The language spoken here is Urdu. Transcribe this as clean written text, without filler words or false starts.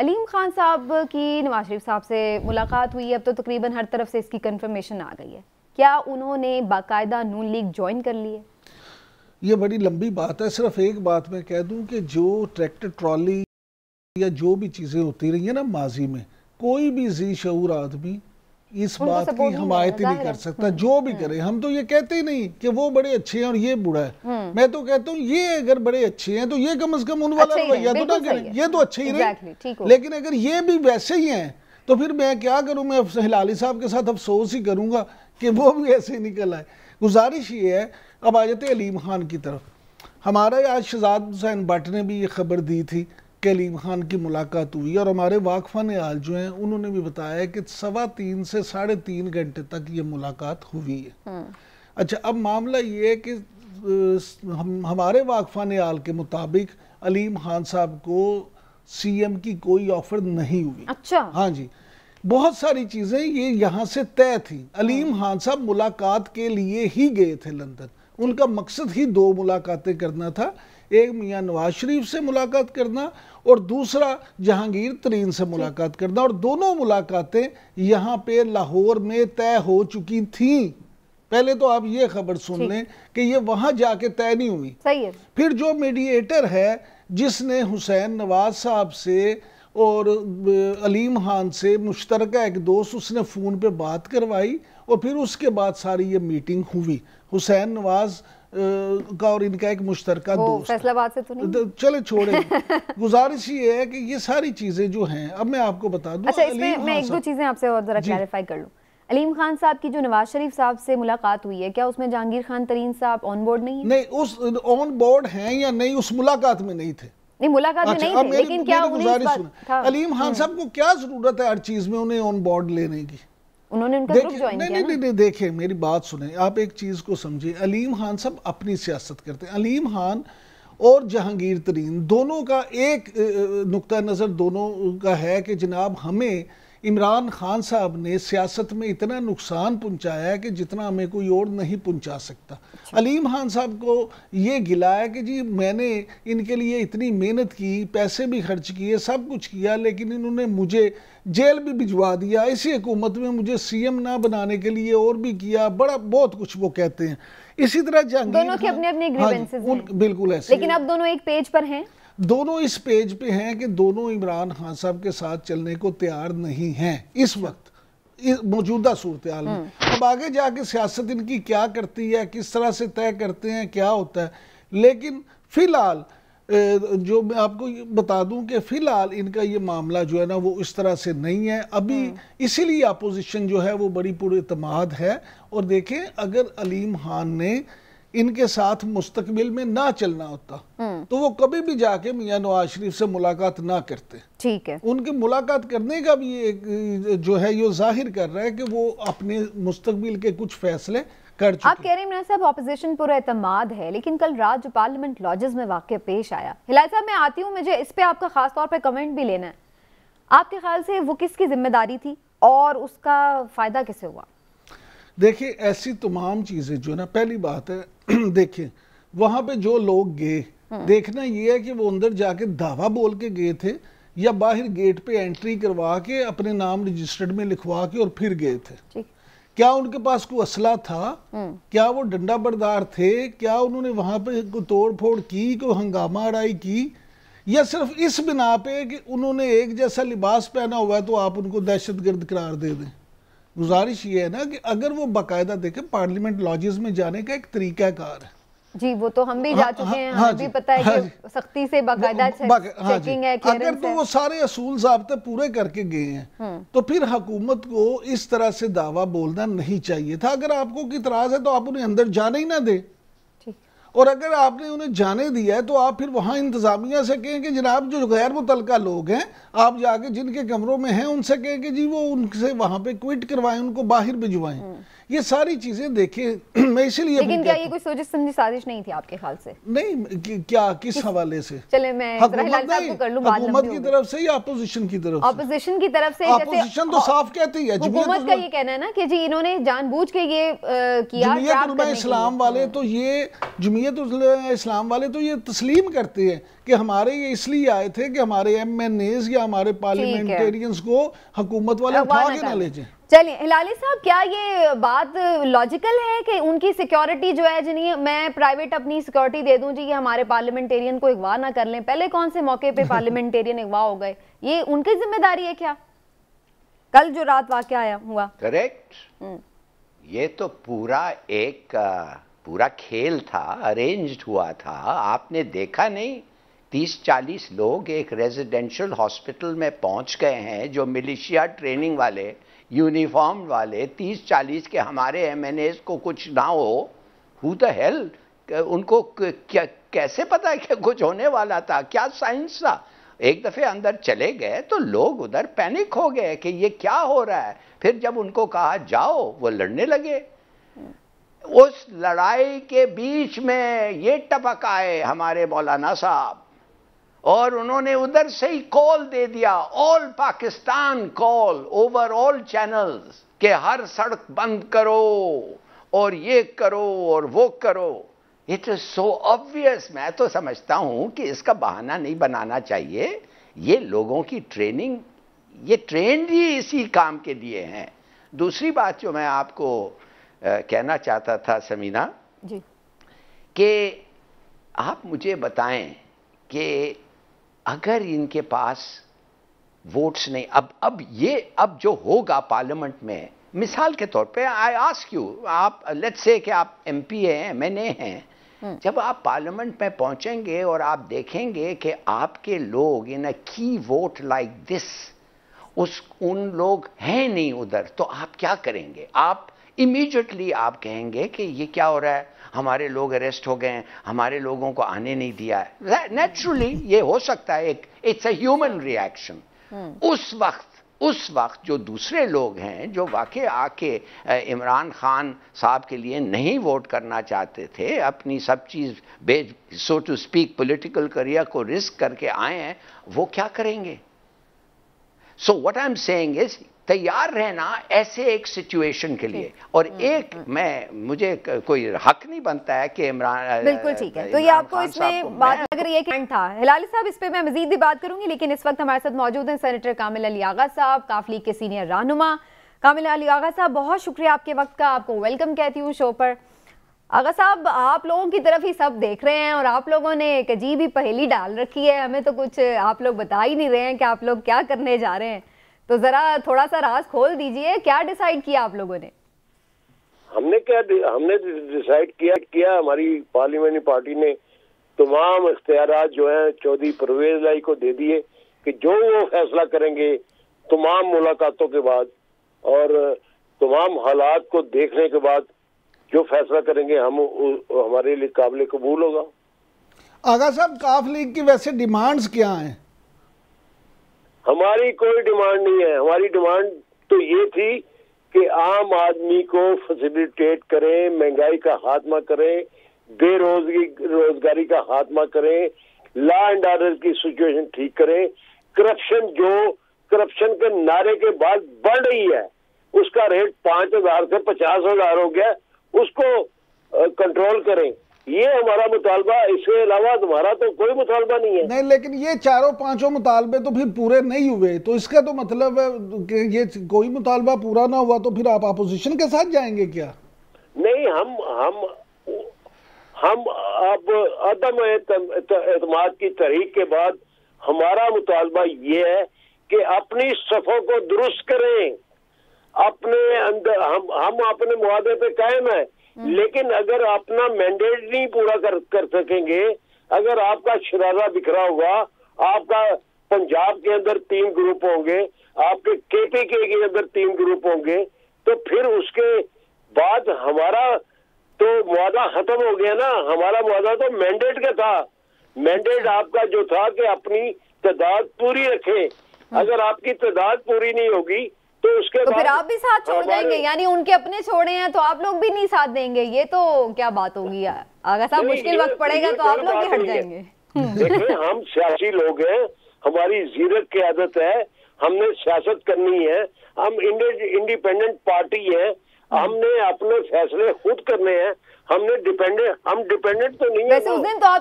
علیم خان صاحب کی نواز شریف صاحب سے ملاقات ہوئی ہے، اب تو تقریباً ہر طرف سے اس کی کنفرمیشن آ گئی ہے، کیا انہوں نے باقاعدہ نون لیگ جوائن کر لی ہے؟ یہ بڑی لمبی بات ہے، صرف ایک بات میں کہہ دوں کہ جو ٹریکٹر ٹرالی یا جو بھی چیزیں ہوتی رہی ہیں نا ماضی میں، کوئی بھی ذی شعور آدمی اس بات کی حمایت ہی نہیں کر سکتا، جو بھی کرے۔ ہم تو یہ کہتے ہی نہیں کہ وہ بڑے اچھے ہیں اور یہ برا ہے، میں تو کہتا ہوں یہ اگر بڑے اچھے ہیں تو یہ کم از کم ان والا رویہ تو نہ کریں، یہ تو اچھے ہی رہے، لیکن اگر یہ بھی ویسے ہی ہیں تو پھر میں کیا کروں؟ میں ہلالی صاحب کے ساتھ افسوس ہی کروں گا کہ وہ بھی ایسے ہی نکل آئے۔ گزارش یہ ہے، اب آ جاتے علیم خان کی طرف۔ ہمارا آج شہزاد حسین بٹ نے بھی یہ خبر دی تھی کہ علیم خان کی ملاقات ہوئی، اور ہمارے واقفان حال جو ہیں انہوں نے بھی بتایا کہ 3.25 سے 3.5 گھنٹے تک یہ ملاقات ہوئی ہے۔ اچھا، اب معاملہ یہ ہے کہ ہمارے واقفان حال کے مطابق علیم خان صاحب کو سی ایم کی کوئی آفر نہیں ہوئی۔ اچھا، ہاں جی، بہت ساری چیزیں یہ یہاں سے طے تھیں۔ علیم خان صاحب ملاقات کے لیے ہی گئے تھے لندن، ان کا مقصد ہی 2 ملاقاتیں کرنا تھا، ایک میاں نواز شریف سے ملاقات کرنا اور دوسرا جہانگیر ترین سے ملاقات کرنا، اور دونوں ملاقاتیں یہاں پہ لاہور میں طے ہو چکی تھیں۔ پہلے تو آپ یہ خبر سن لیں کہ یہ وہاں جا کے طے نہیں ہوئی۔ صحیح ہے۔ پھر جو میڈییٹر ہے جس نے حسین نواز صاحب سے اور علیم خان سے مشترکہ ایک دوست، اس نے فون پہ بات کروائی اور پھر اس کے بعد ساری یہ میٹنگ ہوئی۔ حسین نواز کا اور ان کا ایک مشترکہ دوست، فیصل آباد سے تو نہیں، چلے چھوڑیں۔ گزارش یہ ہے کہ یہ ساری چیزیں جو ہیں، اب میں آپ کو بتا دوں۔ اچھا، اس میں میں ایک دو چیزیں آپ سے اور ذرا کلیریفائی کر لوں۔ علیم خان صاحب کی جو نواز شریف صاحب سے ملاقات ہوئی ہے، کیا اس میں جہانگیر خان ترین صاحب آن بورڈ نہیں ہیں؟ نہیں، اس آن بورڈ ہیں یا نہیں، اس ملاقات میں نہیں تھے۔ نہیں، ملاقات میں نہیں تھے، لیکن کیا علیم خان صاحب کو کیا ضرورت ہے ہر چیز میں انہیں آن بورڈ لینے کی؟ انہوں نے ان کا گروپ جوائن کیا نا۔ نہیں، دیکھیں میری بات سنیں، آپ ایک چیز کو سمجھیں، علیم خان صاحب اپنی سیاست کرتے ہیں۔ علیم خان اور جہانگیر ترین دونوں کا ایک نقطہ نظر دونوں کا ہے کہ جناب ہمیں عمران خان صاحب نے سیاست میں اتنا نقصان پہنچایا ہے کہ جتنا ہمیں کوئی اور نہیں پہنچا سکتا۔ علیم خان صاحب کو یہ گلا ہے کہ جی میں نے ان کے لیے اتنی محنت کی، پیسے بھی خرچ کیے، سب کچھ کیا، لیکن انہوں نے مجھے جیل بھی بھجوا دیا، اسی حکومت میں مجھے سی ایم نہ بنانے کے لیے اور بھی کیا، بہت کچھ وہ کہتے ہیں۔ اسی طرح جہانگیر دونوں کے اپنے اپنے گریونسز ہیں، بالکل ایسے، لیکن اب دونوں ایک پیج پر ہیں۔ دونوں اس پیج پہ ہیں کہ دونوں عمران خان صاحب کے ساتھ چلنے کو تیار نہیں ہیں اس وقت، موجودہ صورتحال میں۔ اب آگے جا کے سیاست ان کی کیا کرتی ہے، کس طرح سے طے کرتے ہیں، کیا ہوتا ہے، لیکن فی الحال جو میں آپ کو بتا دوں کہ فی الحال ان کا یہ معاملہ جو ہے نا وہ اس طرح سے نہیں ہے ابھی، اسی لیے اپوزیشن جو ہے وہ بڑی پر اعتماد ہے۔ اور دیکھیں، اگر علیم خان نے ان کے ساتھ مستقبل میں نہ چلنا ہوتا تو وہ کبھی بھی جا کے میاں نواز شریف سے ملاقات نہ کرتے۔ ٹھیک ہے، ان کی ملاقات کرنے کا بھی جو ہے یہ ظاہر کر رہا ہے کہ وہ اپنے مستقبل کے کچھ فیصلے کر چکے۔ آپ کہہ رہے ہیں عمران صاحب اپوزیشن پر اعتماد ہے، لیکن کل رات جو پارلیمنٹ لاجز میں واقعہ پیش آیا، ہلال صاحب میں آتی ہوں، مجھے اس پہ آپ کا خاص طور پہ کمنٹ بھی لینا ہے۔ آپ کے خیال سے وہ کس کی ذمہ داری تھی اور اس کا فائدہ کسے ہوا؟ دیکھیں، ایسی تمام چیزیں جو نا، پہلی بات ہے دیکھیں وہاں پہ جو لوگ گئے، دیکھنا یہ ہے کہ وہ اندر جا کے دعویٰ بول کے گئے تھے یا باہر گیٹ پہ انٹری کروا کے اپنے نام رجسٹرڈ میں لکھوا کے اور پھر گئے تھے۔ کیا ان کے پاس کوئی اسلحہ تھا؟ کیا وہ ڈنڈا بردار تھے؟ کیا انہوں نے وہاں پہ کوئی توڑ پھوڑ کی، کوئی ہنگامہ آرائی کی، یا صرف اس بنا پہ کہ انہوں نے ایک جیسا لباس پہنا ہوا ہے تو آپ ان کو دہشت گرد قرار دے دیں؟ گزارش یہ ہے نا کہ اگر وہ باقاعدہ دیکھیں، پارلیمنٹ لاجز میں جانے کا ایک طریقہ کار ہے۔ جی، وہ تو ہم بھی جا چکے ہیں، ہمیں بھی پتہ ہے کہ سختی سے باقاعدہ چیکنگ ہے، اگر تو وہ سارے اصول ضابطے پورے کر کے گئے ہیں تو پھر حکومت کو اس طرح سے دعویٰ بولنا نہیں چاہیے تھا۔ اگر آپ کو اعتراض ہے تو آپ انہیں اندر جانے ہی نہ دیں، اور اگر آپ نے انہیں جانے دیا ہے تو آپ پھر وہاں انتظامیہ سے کہیں کہ جناب جو غیر متعلقہ لوگ ہیں، آپ جا کے جن کے کمروں میں ہیں ان سے کہیں کہ جی وہ ان سے وہاں پہ کوئٹ کروائیں، ان کو باہر بھجوائیں۔ یہ ساری چیزیں دیکھیں، میں اسی لیے لیکن کیا یہ کوئی سوچ سمجھی سازش نہیں تھی آپ کے خیال سے؟ نہیں، کیا کس حوالے سے؟ چلے میں حکومت کی طرف سے یا اپوزیشن کی طرف سے؟ اپوزیشن کی طرف سے، اپوزیشن تو صاف کہتی ہے، حکومت کا یہ کہنا ہے نا کہ جی انہوں نے جان بوجھ کے یہ کیا۔ جمعیت علماء اسلام والے تو یہ جمعیت جمعیت اسلام والے تو یہ تسلیم کرتے ہیں کہ ہمارے یہ اس لیے آئے تھے کہ ہمارے ایم این ایز یا ہمارے پارلیمنٹیرینز کو حکومت والے اٹھا کے نہ لے جائیں. چلیے ہلالی صاحب، کیا یہ بات لاجیکل ہے کہ ان کی سیکیورٹی جو ہے جنہیں میں پرائیویٹ اپنی سیکیورٹی دے دوں جی یہ ہمارے پارلیمنٹیرین کو اغوا نہ کر لیں؟ پہلے کون سے موقع پہ پارلیمنٹیرین اغوا ہو گئے؟ یہ ان کی ذمہ داری ہے کیا؟ کل جو رات واقعہ آیا ہوا. کریکٹ. یہ تو پورا کھیل تھا، ارینجڈ ہوا تھا. آپ نے دیکھا نہیں 30-40 لوگ ایک ریزیڈینشل ہاسپٹل میں پہنچ گئے ہیں جو ملیشیا ٹریننگ والے، یونیفارم والے 30-40 کے ہمارے ایم این ایز کو کچھ نہ ہو. ہو دا ہیل، ان کو کیسے پتا کہ کچھ ہونے والا تھا؟ کیا سائنس تھا؟ ایک دفعہ اندر چلے گئے تو لوگ ادھر پینک ہو گئے کہ یہ کیا ہو رہا ہے. پھر جب ان کو کہا جاؤ، وہ لڑنے لگے. اس لڑائی کے بیچ میں یہ ٹپک آئے ہمارے مولانا صاحب اور انہوں نے ادھر سے ہی کال دے دیا، آل پاکستان کال اوور آل چینلز، کہ ہر سڑک بند کرو اور یہ کرو اور وہ کرو. It is so obvious. میں تو سمجھتا ہوں کہ اس کا بہانہ نہیں بنانا چاہیے. یہ لوگوں کی ٹریننگ، یہ ٹرینڈ ہی اسی کام کے لیے ہیں. دوسری بات جو میں آپ کو کہنا چاہتا تھا سمینا جی، کہ آپ مجھے بتائیں کہ اگر ان کے پاس ووٹس نہیں، اب جو ہوگا پارلیمنٹ میں، مثال کے طور پہ آئی آسک یو، آپ لیٹس سے کہ آپ ایم پی ہیں، ایم این اے ہیں، جب آپ پارلیمنٹ میں پہنچیں گے اور آپ دیکھیں گے کہ آپ کے لوگ ان اے کی ووٹ لائک دس، ان لوگ ہیں نہیں ادھر، تو آپ کیا کریں گے؟ آپ امیڈیٹلی آپ کہیں گے کہ یہ کیا ہو رہا ہے، ہمارے لوگ اریسٹ ہو گئے ہیں، ہمارے لوگوں کو آنے نہیں دیا ہے. نیچرلی یہ ہو سکتا ہے، اٹس اے ہیومن ریئیکشن. اس وقت جو دوسرے لوگ ہیں جو واقع آ کے عمران خان صاحب کے لیے نہیں ووٹ کرنا چاہتے تھے، اپنی سب چیز so to speak political career کو رسک کر کے آئے ہیں، وہ کیا کریں گے؟ So what I am seeing is تیار رہنا ایسے ایک سچویشن کے لیے. اور ایک مجھے کوئی حق نہیں بنتا ہے کہ عمران، بالکل ٹھیک ہے، تو یہ آپ کو اس میں بات اگر یہ کینٹ تھا ہلالی صاحب، اس پہ میں مزید بھی بات کروں گی، لیکن اس وقت ہمارے ساتھ موجود ہیں سینیٹر کامل علی آغا صاحب، کاف لیگ کے سینئر رہنما. کامل علی آغا صاحب، بہت شکریہ آپ کے وقت کا، آپ کو ویلکم کہتی ہوں شو پر. آغا صاحب، آپ لوگوں کی طرف ہی سب دیکھ رہے ہیں اور آپ لوگوں نے ایک عجیب ہی پہیلی ڈال رکھی ہے، ہمیں تو کچھ آپ لوگ بتا ہی نہیں رہے ہیں کہ آپ لوگ کیا کرنے جا رہے ہیں. تو ذرا تھوڑا سا راز کھول دیجئے، کیا ڈیسائیڈ کیا آپ لوگوں نے؟ ہم نے ڈیسائیڈ کیا ہماری پارلیمنٹری پارٹی نے تمام اختیارات جو ہیں چودھری پرویز الہی کو دے دیے کہ جو وہ فیصلہ کریں گے تمام ملاقاتوں کے بعد اور تمام حالات کو دیکھنے کے بعد جو فیصلہ کریں گے ہمارے لیے قابل قبول ہوگا. آغا صاحب، کاف لیگ کی ویسے ڈیمانڈز کیا ہیں؟ ہماری کوئی ڈیمانڈ نہیں ہے. ہماری ڈیمانڈ تو یہ تھی کہ عام آدمی کو فیسیلیٹیٹ کریں، مہنگائی کا خاتمہ کریں، بے روزگاری کا خاتمہ کریں، لا اینڈ آرڈر کی سچویشن ٹھیک کریں. کرپشن کے نعرے کے بعد بڑھ رہی ہے، اس کا ریٹ 5,000 سے 50,000 ہو گیا، اس کو کنٹرول کریں. یہ ہمارا مطالبہ، اس کے علاوہ تمہارا تو کوئی مطالبہ نہیں ہے. نہیں، لیکن یہ 4-5 مطالبے تو پھر پورے نہیں ہوئے، تو اس کا تو مطلب ہے کہ یہ کوئی مطالبہ پورا نہ ہوا تو پھر آپ اپوزیشن کے ساتھ جائیں گے کیا؟ نہیں، ہم اب عدم اعتماد کی تحریک کے بعد ہمارا مطالبہ یہ ہے کہ اپنی صفوں کو درست کریں. اپنے اندر ہم اپنے معاہدے پہ قائم ہیں، لیکن اگر اپنا مینڈیٹ نہیں پورا کر سکیں گے، اگر آپ کا شرارہ بکھرا ہوا، آپ کا پنجاب کے اندر 3 گروپ ہوں گے، آپ کے پی کے اندر 3 گروپ ہوں گے، تو پھر اس کے بعد ہمارا تو معاہدہ ختم ہو گیا نا. ہمارا معاہدہ تو مینڈیٹ کا تھا. مینڈیٹ آپ کا جو تھا کہ اپنی تعداد پوری رکھیں. اگر آپ کی تعداد پوری نہیں ہوگی تو اس کے بعد پھر آپ بھی ساتھ چھوڑ جائیں گے، یعنی ان کے اپنے چھوڑے ہیں تو آپ لوگ بھی نہیں ساتھ دیں گے. یہ تو کیا بات ہوگی آغا صاحب؟ مشکل وقت پڑے گا تو آپ لوگ بھی ہٹ جائیں گے. دیکھیں، ہم سیاسی لوگ ہیں، ہماری زیرک قیادت ہے، ہم نے سیاست کرنی ہے، ہم انڈیپینڈنٹ پارٹی ہیں. ہم نے اپنے فیصلے خود کرنے ہیں. ہم ڈیپینڈنٹ تو نہیں ہے. ویسے اس دن تو آپ